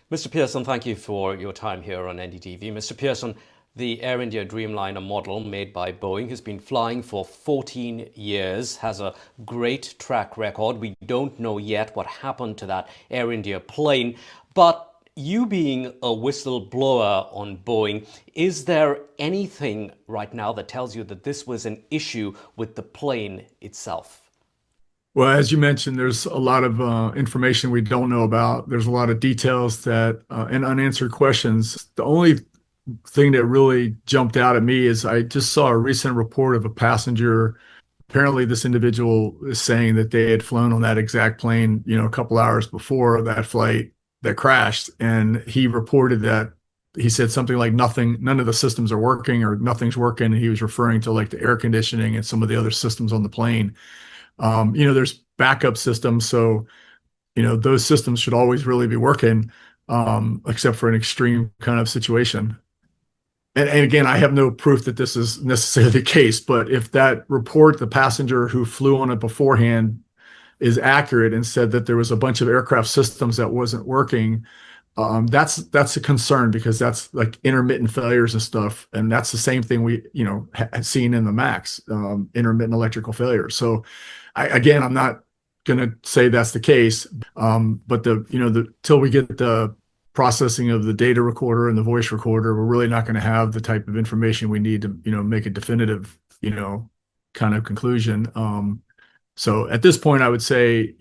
Mr. Pierson, thank you for your time here on NDTV. Mr. Pierson, the Air India Dreamliner model made by Boeing has been flying for 14 years, has a great track record. We don't know yet what happened to that Air India plane, but you being a whistleblower on Boeing, is there anything right now that tells you that this was an issue with the plane itself? Well, as you mentioned, there's a lot of information we don't know about. There's a lot of details that and unanswered questions. The only thing that really jumped out at me is I just saw a recent report of a passenger. Apparently, this individual is saying that they had flown on that exact plane, a couple hours before that flight that crashed, and he reported that he said something like nothing, none of the systems are working or nothing's working. And he was referring to like the air conditioning and some of the other systems on the plane. There's backup systems, so those systems should always really be working, except for an extreme kind of situation. And again, I have no proof that this is necessarily the case, but if that report, the passenger who flew on it beforehand, is accurate and said that there was a bunch of aircraft systems that wasn't working, that's a concern because that's like intermittent failures and stuff, and that's the same thing we seen in the Max, intermittent electrical failures. So, again, I'm not going to say that's the case, but the till we get the processing of the data recorder and the voice recorder, we're really not going to have the type of information we need to make a definitive kind of conclusion. So at this point, I would say,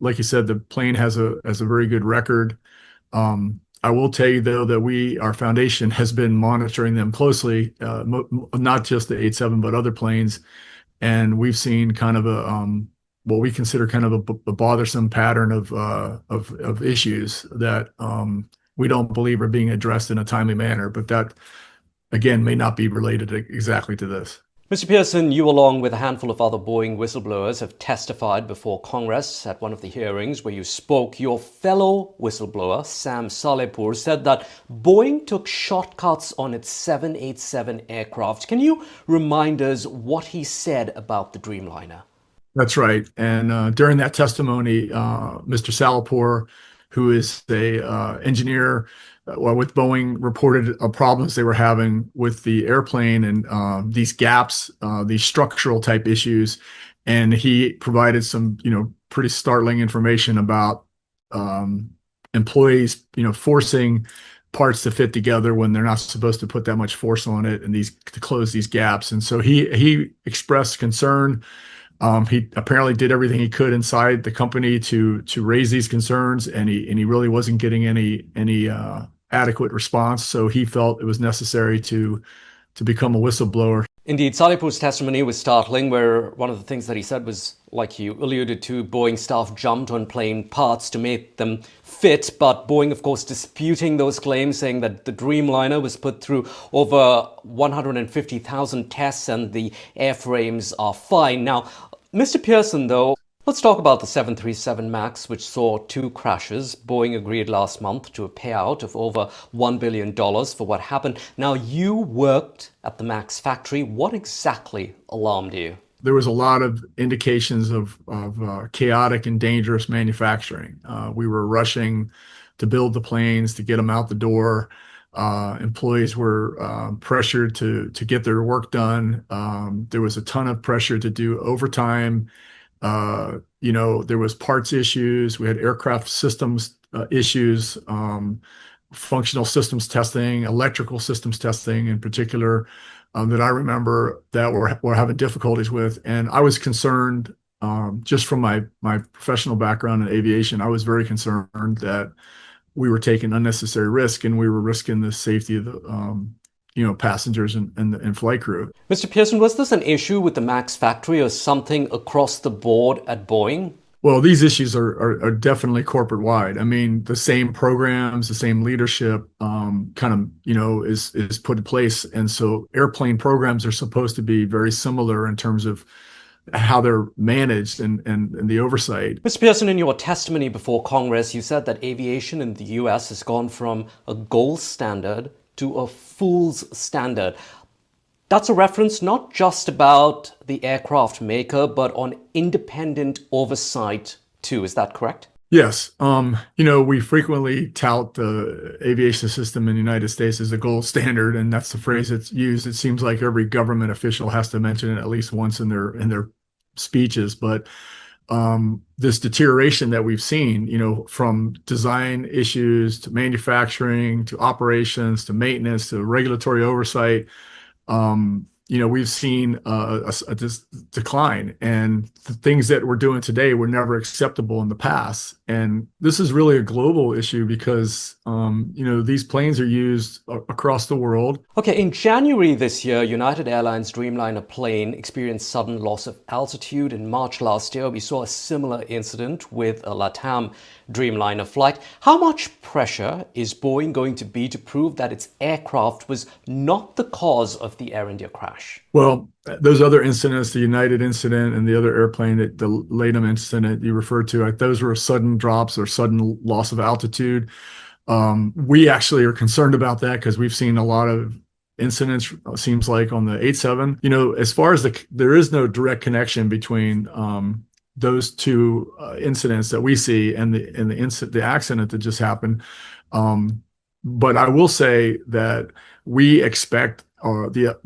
like you said, the plane has a very good record. I will tell you though that our foundation has been monitoring them closely, not just the 87, but other planes, and we've seen kind of what we consider kind of a bothersome pattern of issues that we don't believe are being addressed in a timely manner. But that again may not be related exactly to this. Mr. Pierson, you along with a handful of other Boeing whistleblowers have testified before Congress at one of the hearings where you spoke. Your fellow whistleblower, Sam Salehpour, said that Boeing took shortcuts on its 787 aircraft. Can you remind us what he said about the Dreamliner? That's right. And during that testimony, Mr. Salehpour, who is a engineer with Boeing, reported problems they were having with the airplane and these gaps, these structural type issues. And he provided some, pretty startling information about employees, forcing parts to fit together when they're not supposed to put that much force on it and to close these gaps. And so he expressed concern. He apparently did everything he could inside the company to raise these concerns, and he really wasn't getting any adequate response. So he felt it was necessary to become a whistleblower. Indeed, Salehpour's testimony was startling, where one of the things that he said was, like you alluded to, Boeing staff jumped on plane parts to make them fit, but Boeing, of course, disputing those claims, saying that the Dreamliner was put through over 150,000 tests and the airframes are fine. Now, Mr. Pierson, though, let's talk about the 737 MAX, which saw two crashes. Boeing agreed last month to a payout of over $1 billion for what happened. Now, you worked at the MAX factory. What exactly alarmed you? There was a lot of indications of chaotic and dangerous manufacturing. We were rushing to build the planes, to get them out the door. Employees were pressured to get their work done. There was a ton of pressure to do overtime. There was parts issues. We had aircraft systems issues, functional systems testing, electrical systems testing in particular, that I remember that we're having difficulties with. And I was concerned, just from my professional background in aviation, I was very concerned that we were taking unnecessary risk and we were risking the safety of the passengers and flight crew. Mr. Pierson, was this an issue with the MAX factory or something across the board at Boeing? Well, these issues are definitely corporate wide. I mean, the same programs, the same leadership is put in place. And so airplane programs are supposed to be very similar in terms of how they're managed and the oversight. Mr. Pierson, in your testimony before Congress, you said that aviation in the US has gone from a gold standard to a fool's standard. That's a reference not just about the aircraft maker, but on independent oversight too. Is that correct? Yes. We frequently tout the aviation system in the United States as the gold standard, and that's the phrase that's used. It seems like every government official has to mention it at least once in their speeches. But this deterioration that we've seen, from design issues to manufacturing to operations to maintenance to regulatory oversight, we've seen a decline, and the things that we're doing today were never acceptable in the past. And this is really a global issue because, these planes are used across the world. Okay, in January this year, United Airlines Dreamliner plane experienced sudden loss of altitude. In March last year, we saw a similar incident with a LATAM Dreamliner flight. How much pressure is Boeing going to be to prove that its aircraft was not the cause of the Air India crash? Well, those other incidents, the United incident and the other airplane, the LATAM incident you referred to, those were sudden drops or sudden loss of altitude. We actually are concerned about that because we've seen a lot of incidents, seems like, on the 87. As far as there is no direct connection between those two incidents that we see and the accident that just happened. But I will say that we expect the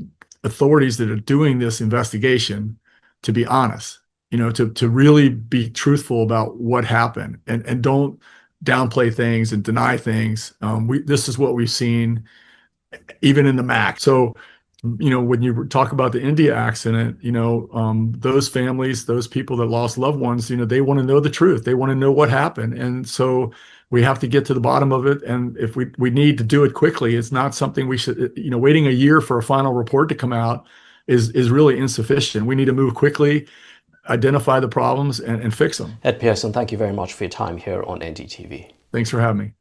authorities that are doing this investigation to be honest, to really be truthful about what happened, and don't downplay things and deny things. This is what we've seen even in the MAX. So, when you talk about the India accident, those families, those people that lost loved ones, they want to know the truth. They want to know what happened. And so we have to get to the bottom of it. And if we need to do it quickly, it's not something we should, waiting a year for a final report to come out is really insufficient. We need to move quickly, identify the problems, and fix them. Ed Pierson, thank you very much for your time here on NDTV. Thanks for having me.